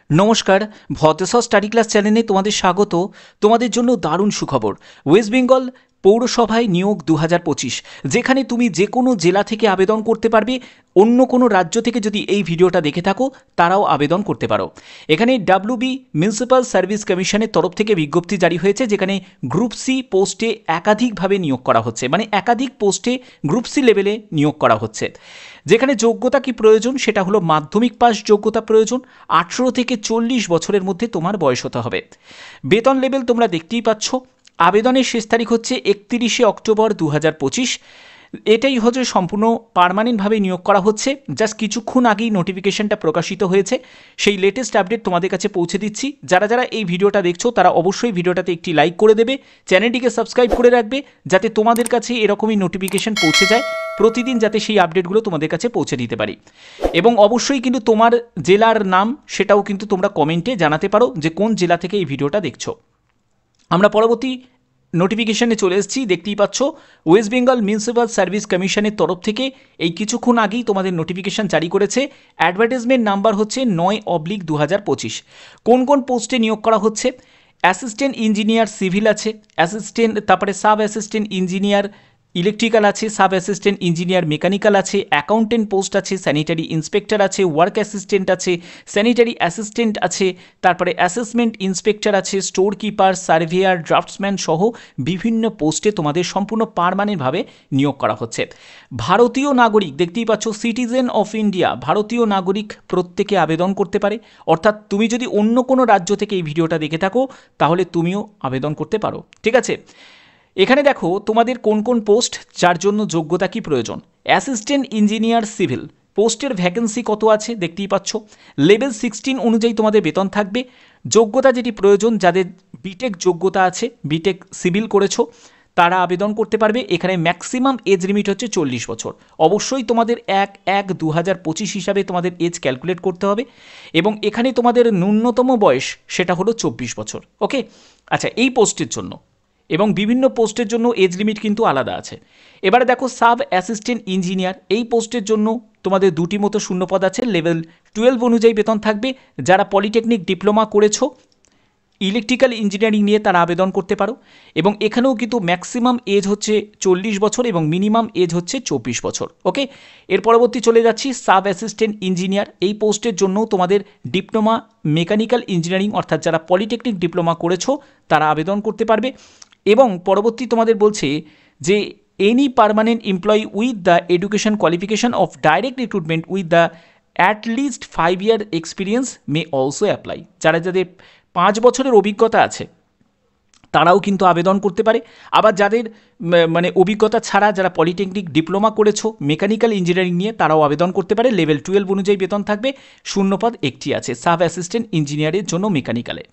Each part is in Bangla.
নমস্কার, ভদ্রসহ স্টাডি ক্লাস চ্যানেলে তোমাদের স্বাগত। তোমাদের জন্য দারুণ সুখবর। ওয়েস্ট বেঙ্গল পৌরসভায় নিয়োগ 2025, যেখানে তুমি যে কোনো জেলা থেকে আবেদন করতে পারবে। অন্য কোনো রাজ্য থেকে যদি এই ভিডিওটা দেখে থাকো তারাও আবেদন করতে পারো। এখানে ডাব্লিউবি মিউনিসিপ্যাল সার্ভিস কমিশনের তরফ থেকে বিজ্ঞপ্তি জারি হয়েছে, যেখানে গ্রুপ সি পোস্টে একাধিকভাবে নিয়োগ করা হচ্ছে, মানে একাধিক পোস্টে গ্রুপ সি লেভেলে নিয়োগ করা হচ্ছে। যেখানে যোগ্যতা কি প্রয়োজন, সেটা হলো মাধ্যমিক পাস যোগ্যতা প্রয়োজন। 18 থেকে 40 বছরের মধ্যে তোমার বয়স হতে হবে। বেতন লেভেল তোমরা দেখতেই পাচ্ছ। আবেদনের শেষ তারিখ হচ্ছে 31শে অক্টোবর 2025। এটাই হচ্ছে সম্পূর্ণ পার্মানেন্টভাবে নিয়োগ করা হচ্ছে। জাস্ট কিছুক্ষণ আগেই নোটিফিকেশনটা প্রকাশিত হয়েছে, সেই লেটেস্ট আপডেট তোমাদের কাছে পৌঁছে দিচ্ছি। যারা যারা এই ভিডিওটা দেখছো তারা অবশ্যই ভিডিওটাতে একটি লাইক করে দেবে, চ্যানেলটিকে সাবস্ক্রাইব করে রাখবে, যাতে তোমাদের কাছে এরকমই নোটিফিকেশন পৌঁছে যায় প্রতিদিন, যাতে সেই আপডেটগুলো তোমাদের কাছে পৌঁছে দিতে পারি। এবং অবশ্যই কিন্তু তোমার জেলার নাম সেটাও কিন্তু তোমরা কমেন্টে জানাতে পারো যে কোন জেলা থেকে এই ভিডিওটা দেখছো। আমরা পরবর্তী নোটিফিকেশনে চলে এসেছি। দেখতেই পাচ্ছ, ওয়েস্ট বেঙ্গল মিউনিসিপ্যাল সার্ভিস কমিশনের তরফ থেকে এই কিছুক্ষণ আগেই তোমাদের নোটিফিকেশন জারি করেছে। অ্যাডভার্টাইজমেন্ট নাম্বার হচ্ছে 9/2025। কোন কোন পোস্টে নিয়োগ করা হচ্ছে? অ্যাসিস্ট্যান্ট ইঞ্জিনিয়ার সিভিল আছে, অ্যাসিস্ট্যান্ট, তারপরে সাব অ্যাসিস্ট্যান্ট ইঞ্জিনিয়ার ইলেকট্রিক্যাল আছে, সাব অ্যাসিস্ট্যান্ট ইঞ্জিনিয়ার মেকানিক্যাল আছে, অ্যাকাউন্টেন্ট পোস্ট আছে, স্যানিটারি ইন্সপেক্টর আছে, ওয়ার্ক অ্যাসিস্ট্যান্ট আছে, স্যানিটারি অ্যাসিস্ট্যান্ট আছে, তারপরে অ্যাসেসমেন্ট ইন্সপেক্টর আছে, স্টোর কিপার, সার্ভেয়ার, ড্রাফটসম্যান সহ বিভিন্ন পোস্টে তোমাদের সম্পূর্ণ পার্মানেন্টভাবে নিয়োগ করা হচ্ছে। ভারতীয় নাগরিক, দেখতেই পাচ্ছ, সিটিজেন অফ ইন্ডিয়া, ভারতীয় নাগরিক প্রত্যেকে আবেদন করতে পারে। অর্থাৎ তুমি যদি অন্য কোনো রাজ্য থেকে এই ভিডিওটা দেখে থাকো তাহলে তুমিও আবেদন করতে পারো। ঠিক আছে, এখানে দেখো তোমাদের কোন কোন পোস্ট, যার জন্য যোগ্যতা কি প্রয়োজন। অ্যাসিস্ট্যান্ট ইঞ্জিনিয়ার সিভিল পোস্টের ভ্যাকেন্সি কত আছে দেখতেই পাচ্ছ। লেভেল 16 অনুযায়ী তোমাদের বেতন থাকবে। যোগ্যতা যেটি প্রয়োজন, যাদের বিটেক যোগ্যতা আছে, বিটেক সিভিল করেছো, তারা আবেদন করতে পারবে। এখানে ম্যাক্সিমাম এজ লিমিট হচ্ছে 40 বছর। অবশ্যই তোমাদের 1/1/2025 হিসাবে তোমাদের এজ ক্যালকুলেট করতে হবে। এবং এখানে তোমাদের ন্যূনতম বয়স সেটা হলো 24 বছর। ওকে, আচ্ছা, এই পোস্টের জন্য এবং বিভিন্ন পোস্টের জন্য এজ লিমিট কিন্তু আলাদা আছে। এবারে দেখো, সাব অ্যাসিস্ট্যান্ট ইঞ্জিনিয়ার, এই পোস্টের জন্য তোমাদের দুটি মতো শূন্যপদ আছে। লেভেল 12 অনুযায়ী বেতন থাকবে। যারা পলিটেকনিক ডিপ্লোমা করেছো ইলেকট্রিক্যাল ইঞ্জিনিয়ারিং নিয়ে তারা আবেদন করতে পারো। এবং এখানেও কিন্তু ম্যাক্সিমাম এজ হচ্ছে 40 বছর এবং মিনিমাম এজ হচ্ছে 24 বছর। ওকে, এর পরবর্তী চলে যাচ্ছি সাব অ্যাসিস্ট্যান্ট ইঞ্জিনিয়ার। এই পোস্টের জন্য তোমাদের ডিপ্লোমা মেকানিক্যাল ইঞ্জিনিয়ারিং, অর্থাৎ যারা পলিটেকনিক ডিপ্লোমা করেছো তারা আবেদন করতে পারবে। এবং পরবর্তী তোমাদের বলছে যে any permanent employee with the education qualification of direct recruitment with the at least 5 year experience may also apply. যাদের 5 বছরের অভিজ্ঞতা আছে তারাও কিন্তু আবেদন করতে পারে। আবার যাদের মানে অভিজ্ঞতা ছাড়া, যারা পলিটেকনিক ডিপ্লোমা করেছো মেকানিক্যাল ইঞ্জিনিয়ারিং নিয়ে, তারাও আবেদন করতে পারে। লেভেল 12 অনুযায়ী বেতন থাকবে। শূন্যপদ একটি আছে সাব অ্যাসিস্ট্যান্ট ইঞ্জিনিয়ারের জন্য মেকানিক্যালে।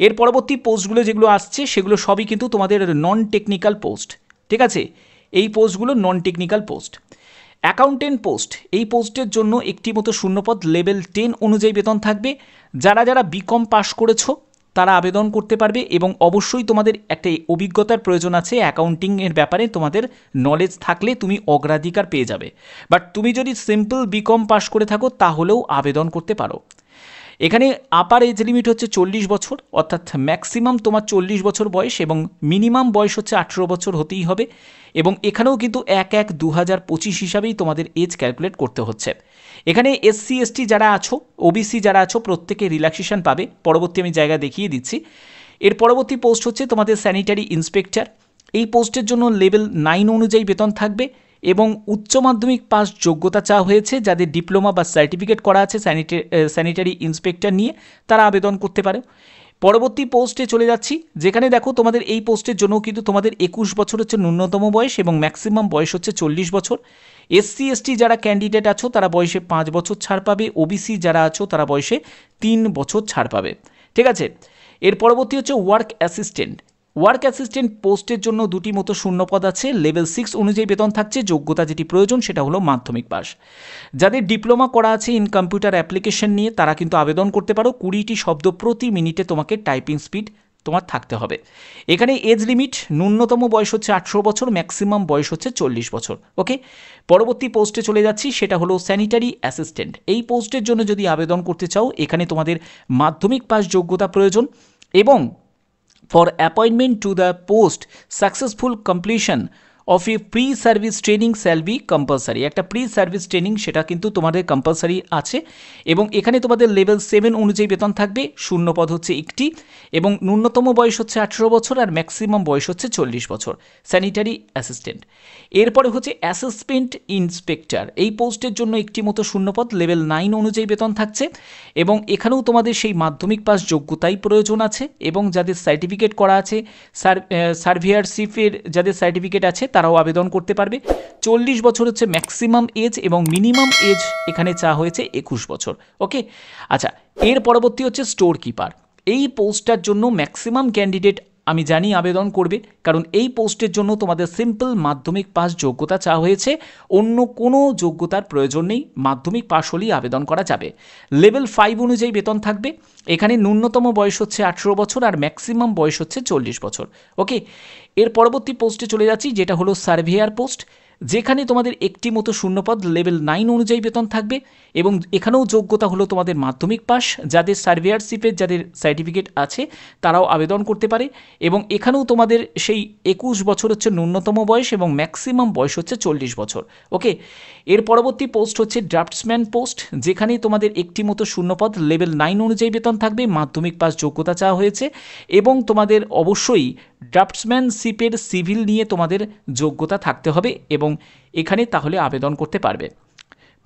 এর পরবর্তী পোস্টগুলো যেগুলো আসছে সেগুলো সবই কিন্তু তোমাদের নন টেকনিক্যাল পোস্ট। ঠিক আছে, এই পোস্টগুলো non technical post. Accountant post, এই পোস্টের জন্য একটি মতো শূন্যপদ। লেভেল 10 অনুযায়ী বেতন থাকবে। যারা যারা বিকম পাস করেছো তারা আবেদন করতে পারবে। এবং অবশ্যই তোমাদের একটা অভিজ্ঞতার প্রয়োজন আছে অ্যাকাউন্টিংয়ের ব্যাপারে, তোমাদের নলেজ থাকলে তুমি অগ্রাধিকার পেয়ে যাবে। বাট তুমি যদি সিম্পল বিকম পাস করে থাকো তাহলেও আবেদন করতে পারো। এখানে আপার এজ লিমিট হচ্ছে 40 বছর, অর্থাৎ ম্যাক্সিমাম তোমার 40 বছর বয়স এবং মিনিমাম বয়স হচ্ছে 18 বছর হতেই হবে। এবং এখানেও কিন্তু 1/1/2025 হিসাবেই তোমাদের এজ ক্যালকুলেট করতে হচ্ছে। এখানে SC ST যারা আছো, OBC যারা আছো, প্রত্যেকে রিল্যাক্সেশন পাবে। পরবর্তী আমি জায়গা দেখিয়ে দিচ্ছি। এর পরবর্তী পোস্ট হচ্ছে তোমাদের স্যানিটারি ইন্সপেক্টর। এই পোস্টের জন্য লেভেল 9 অনুযায়ী বেতন থাকবে এবং উচ্চ মাধ্যমিক পাস যোগ্যতা চাওয়া হয়েছে। যাদের ডিপ্লোমা বা সার্টিফিকেট করা আছে স্যানিটারি ইন্সপেক্টর নিয়ে, তারা আবেদন করতে পারে। পরবর্তী পোস্টে চলে যাচ্ছি, যেখানে দেখো তোমাদের এই পোস্টের জন্য কিন্তু তোমাদের 21 বছর হচ্ছে ন্যূনতম বয়স এবং ম্যাক্সিমাম বয়স হচ্ছে 40 বছর। SC ST যারা ক্যান্ডিডেট আছো তারা বয়সে 5 বছর ছাড় পাবে। OBC যারা আছো তারা বয়সে 3 বছর ছাড় পাবে। ঠিক আছে, এর পরবর্তী হচ্ছে ওয়ার্ক অ্যাসিস্ট্যান্ট। ওয়ার্ক অ্যাসিস্ট্যান্ট পোস্টের জন্য দুটি মতো শূন্যপদ আছে। লেভেল 6 অনুযায়ী বেতন থাকছে। যোগ্যতা যেটি প্রয়োজন সেটা হলো মাধ্যমিক পাস। যাদের ডিপ্লোমা করা আছে ইন কম্পিউটার অ্যাপ্লিকেশন নিয়ে তারা কিন্তু আবেদন করতে পারো। 20টি শব্দ প্রতি মিনিটে তোমাকে টাইপিং স্পিড তোমার থাকতে হবে। এখানে এজ লিমিট ন্যূনতম বয়স হচ্ছে 18 বছর, ম্যাক্সিমাম বয়স হচ্ছে 40 বছর। ওকে, পরবর্তী পোস্টে চলে যাচ্ছি, সেটা হলো স্যানিটারি অ্যাসিস্ট্যান্ট। এই পোস্টের জন্য যদি আবেদন করতে চাও, এখানে তোমাদের মাধ্যমিক পাস যোগ্যতা প্রয়োজন এবং for appointment to the post successful completion of A pre service training shall be compulsory. একটা প্রি সার্ভিস ট্রেনিং সেটা কিন্তু তোমাদের কম্পালসারি আছে এবং এখানে তোমাদের লেভেল 7 অনুযায়ী বেতন থাকবে। শূন্য পদ হচ্ছে একটি এবং ন্যূনতম বয়স হচ্ছে 18 বছর আর ম্যাক্সিমাম বয়স হচ্ছে 40 বছর, স্যানিটারি অ্যাসিস্ট্যান্ট। এরপরে হচ্ছে অ্যাসেসমেন্ট ইন্সপেক্টর। এই পোস্টের জন্য একটি মতো শূন্যপদ, লেভেল 9 অনুযায়ী বেতন থাকছে এবং এখানেও তোমাদের সেই মাধ্যমিক পাস যোগ্যতাই প্রয়োজন আছে এবং যাদের সার্টিফিকেট করা আছে, সার্ভেয়ারশিপের যাদের সার্টিফিকেট আছে তারাও আবেদন করতে পারবে। 40 বছর হচ্ছে ম্যাক্সিমাম এজ এবং মিনিমাম এজ এখানে চাওয়া হয়েছে 21 বছর। ওকে, আচ্ছা, এর পরবর্তী হচ্ছে স্টোর কিপার। এই পোস্টটার জন্য ম্যাক্সিমাম ক্যান্ডিডেট আমি জানি আবেদন করবে, কারণ এই পোস্টের জন্য তোমাদের সিম্পল মাধ্যমিক পাস যোগ্যতা চাওয়া হয়েছে, অন্য কোনো যোগ্যতার প্রয়োজন নেই, মাধ্যমিক পাস হলেই আবেদন করা যাবে। লেভেল 5 অনুযায়ী বেতন থাকবে। এখানে ন্যূনতম বয়স হচ্ছে 18 বছর আর ম্যাক্সিমাম বয়স হচ্ছে 40 বছর। ওকে, এর পরবর্তী পোস্টে চলে যাচ্ছি, যেটা হলো সার্ভেয়ার পোস্ট, যেখানে তোমাদের একটি মতো শূন্যপদ, লেভেল 9 অনুযায়ী বেতন থাকবে এবং এখানেও যোগ্যতা হলো তোমাদের মাধ্যমিক পাস। যাদের সার্ভেয়ারশিপের যাদের সার্টিফিকেট আছে তারাও আবেদন করতে পারে এবং এখানেও তোমাদের সেই 21 বছর হচ্ছে ন্যূনতম বয়স এবং ম্যাক্সিমাম বয়স হচ্ছে 40 বছর। ওকে, এর পরবর্তী পোস্ট হচ্ছে ড্রাফটসম্যান পোস্ট, যেখানে তোমাদের একটি মতো শূন্যপদ, লেভেল 9 অনুযায়ী বেতন থাকবে, মাধ্যমিক পাস যোগ্যতা চাওয়া হয়েছে এবং তোমাদের অবশ্যই ড্রাফটসম্যানশিপের সিভিল নিয়ে তোমাদের যোগ্যতা থাকতে হবে এবং এখানে তাহলে আবেদন করতে পারবে।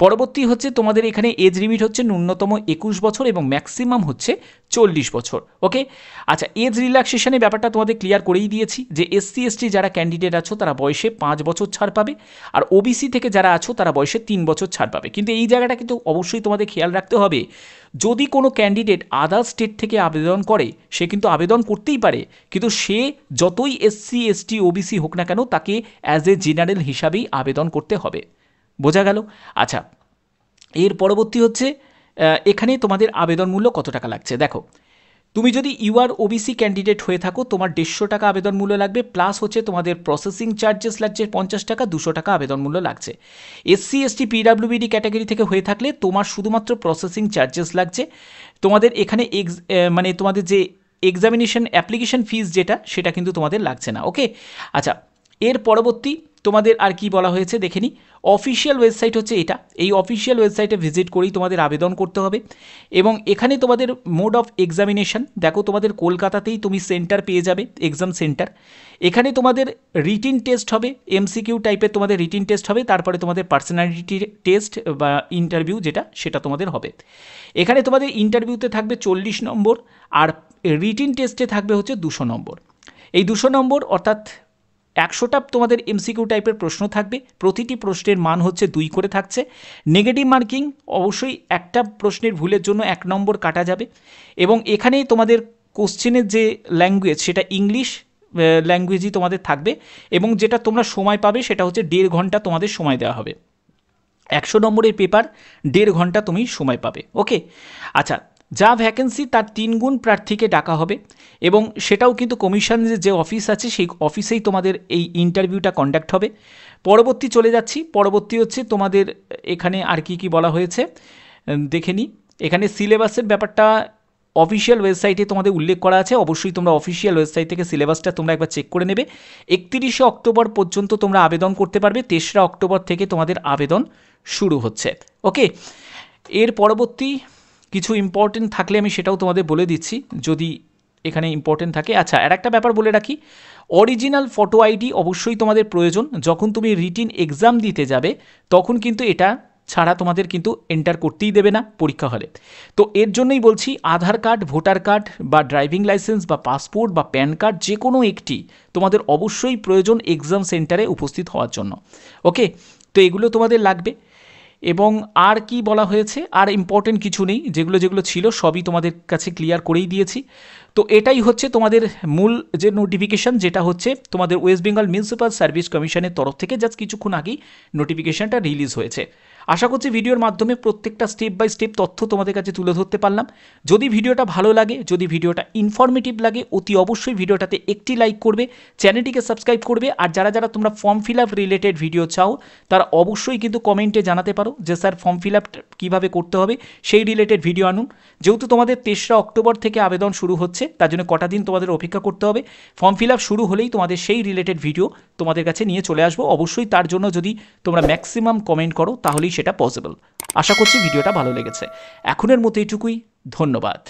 পরবর্তী হচ্ছে তোমাদের এখানে এজ লিমিট হচ্ছে ন্যূনতম 21 বছর এবং ম্যাক্সিমাম হচ্ছে 40 বছর। ওকে, আচ্ছা, এজ রিল্যাক্সেশনের ব্যাপারটা তোমাদের ক্লিয়ার করেই দিয়েছি যে এসসি এসটি যারা ক্যান্ডিডেট আছো তারা বয়সে 5 বছর ছাড় পাবে আর ওবিসি থেকে যারা আছো তারা বয়সে 3 বছর ছাড় পাবে। কিন্তু এই জায়গাটা কিন্তু অবশ্যই তোমাদের খেয়াল রাখতে হবে, যদি কোনো ক্যান্ডিডেট আদার স্টেট থেকে আবেদন করে সে কিন্তু আবেদন করতেই পারে, কিন্তু সে যতই এসসি এসটি ওবিসি হোক না কেন তাকে অ্যাজ এ জেনারেল হিসাবেই আবেদন করতে হবে। বোঝা গেল? আচ্ছা, এর পরবর্তী হচ্ছে এখানে তোমাদের আবেদন মূল্য কত টাকা লাগছে। দেখো, তুমি যদি ইউআর ওবিসি ক্যান্ডিডেট হয়ে থাকো তোমার 150 টাকা আবেদন মূল্য লাগবে, প্লাস হচ্ছে তোমাদের প্রসেসিং চার্জেস লাগছে 50 টাকা, 200 টাকা আবেদন মূল্য লাগছে। এসসি এসটি পিডাব্লিউবিডি ক্যাটাগরি থেকে হয়ে থাকলে তোমার শুধুমাত্র প্রসেসিং চার্জেস লাগছে। তোমাদের এখানে মানে তোমাদের যে এক্সামিনেশন অ্যাপ্লিকেশন ফিস যেটা সেটা কিন্তু তোমাদের লাগছে না। ওকে, আচ্ছা, এর পরবর্তী তোমাদের আর কি বলা হয়েছে দেখে নিই। অফিসিয়াল ওয়েবসাইট হচ্ছে এটা, এই অফিসিয়াল ওয়েবসাইটে ভিজিট করেই তোমাদের আবেদন করতে হবে এবং এখানে তোমাদের মোড অফ এক্সামিনেশন দেখো, তোমাদের কলকাতাতেই তুমি সেন্টার পেয়ে যাবে, এক্সাম সেন্টার। এখানে তোমাদের রিটিন টেস্ট হবে, এমসিকিউ টাইপের তোমাদের রিটিন টেস্ট হবে, তারপরে তোমাদের পার্সোনালিটি টেস্ট বা ইন্টারভিউ যেটা সেটা তোমাদের হবে। এখানে তোমাদের ইন্টারভিউতে থাকবে 40 নম্বর আর রিটিন টেস্টে থাকবে হচ্ছে 200 নম্বর। এই 200 নম্বর অর্থাৎ 100টা তোমাদের এমসিকিউ টাইপের প্রশ্ন থাকবে, প্রতিটি প্রশ্নের মান হচ্ছে 2 করে থাকছে। নেগেটিভ মার্কিং অবশ্যই একটা প্রশ্নের ভুলের জন্য 1 নম্বর কাটা যাবে এবং এখানে তোমাদের কোশ্চেনের যে ল্যাঙ্গুয়েজ সেটা ইংলিশ ল্যাঙ্গুয়েজই তোমাদের থাকবে এবং যেটা তোমরা সময় পাবে সেটা হচ্ছে 1.5 ঘন্টা তোমাদের সময় দেওয়া হবে। 100 নম্বরের পেপার 1.5 ঘন্টা তুমি সময় পাবে। ওকে, আচ্ছা, যা ভ্যাকেন্সি তার 3 গুণ প্রার্থীকে ডাকা হবে এবং সেটাও কিন্তু কমিশনের যে অফিস আছে সেই অফিসেই তোমাদের এই ইন্টারভিউটা কন্ডাক্ট হবে। পরবর্তী চলে যাচ্ছি, পরবর্তী হচ্ছে তোমাদের এখানে আর কি বলা হয়েছে দেখে নিই। এখানে সিলেবাসের ব্যাপারটা অফিসিয়াল ওয়েবসাইটে তোমাদের উল্লেখ করা আছে, অবশ্যই তোমরা অফিসিয়াল ওয়েবসাইট থেকে সিলেবাসটা তোমরা একবার চেক করে নেবে। 31শে অক্টোবর পর্যন্ত তোমরা আবেদন করতে পারবে, 3রা অক্টোবর থেকে তোমাদের আবেদন শুরু হচ্ছে। ওকে, এর পরবর্তী কিছু ইম্পর্টেন্ট থাকলে আমি সেটাও তোমাদের বলে দিচ্ছি যদি এখানে ইম্পর্টেন্ট থাকে। আচ্ছা, আর একটা ব্যাপার বলে রাখি, অরিজিনাল ফটো আইডি অবশ্যই তোমাদের প্রয়োজন। যখন তুমি রিটিন এক্সাম দিতে যাবে তখন কিন্তু এটা ছাড়া তোমাদের কিন্তু এন্টার করতেই দেবে না পরীক্ষা হলে। তো এর জন্যই বলছি আধার কার্ড, ভোটার কার্ড বা ড্রাইভিং লাইসেন্স বা পাসপোর্ট বা প্যান কার্ড যে কোনো একটি তোমাদের অবশ্যই প্রয়োজন এক্সাম সেন্টারে উপস্থিত হওয়ার জন্য। ওকে, তো এগুলো তোমাদের লাগবে এবং আর কি বলা হয়েছে, আর ইম্পর্টেন্ট কিছু নেই, যেগুলো ছিল সবই তোমাদের কাছে ক্লিয়ার করেই দিয়েছি। তো এটাই হচ্ছে তোমাদের মূল যে নোটিফিকেশান, যেটা হচ্ছে তোমাদের ওয়েস্ট বেঙ্গল মিউনিসিপ্যাল সার্ভিস কমিশনের তরফ থেকে জাস্ট কিছুক্ষণ আগেই নোটিফিকেশানটা রিলিজ হয়েছে। আশা করছি ভিডিওর মাধ্যমে প্রত্যেকটা স্টেপ বাই স্টেপ তথ্য তোমাদের কাছে তুলে ধরতে পারলাম। যদি ভিডিওটা ভালো লাগে, যদি ভিডিওটা ইনফরমেটিভ লাগে, অতি অবশ্যই ভিডিওটাতে একটি লাইক করবে, চ্যানেলটিকে সাবস্ক্রাইব করবে। আর যারা যারা তোমরা form fill up related video চাও তারা অবশ্যই কিন্তু কমেন্টে জানাতে পারো যে স্যার ফর্ম ফিল আপ কীভাবে করতে হবে সেই রিলেটেড ভিডিও আনুন। যেহেতু তোমাদের 23 অক্টোবর থেকে আবেদন শুরু হচ্ছে, তার জন্য কটা দিন তোমাদের অপেক্ষা করতে হবে। ফর্ম ফিল আপ শুরু হলেই তোমাদের সেই রিলেটেড ভিডিও তোমাদের কাছে নিয়ে চলে আসবো। অবশ্যই তার জন্য যদি তোমরা ম্যাক্সিমাম কমেন্ট করো তাহলেই সেটা পসিবল। আশা করছি ভিডিওটা ভালো লেগেছে। এখনের মতো এইটুকুই, ধন্যবাদ।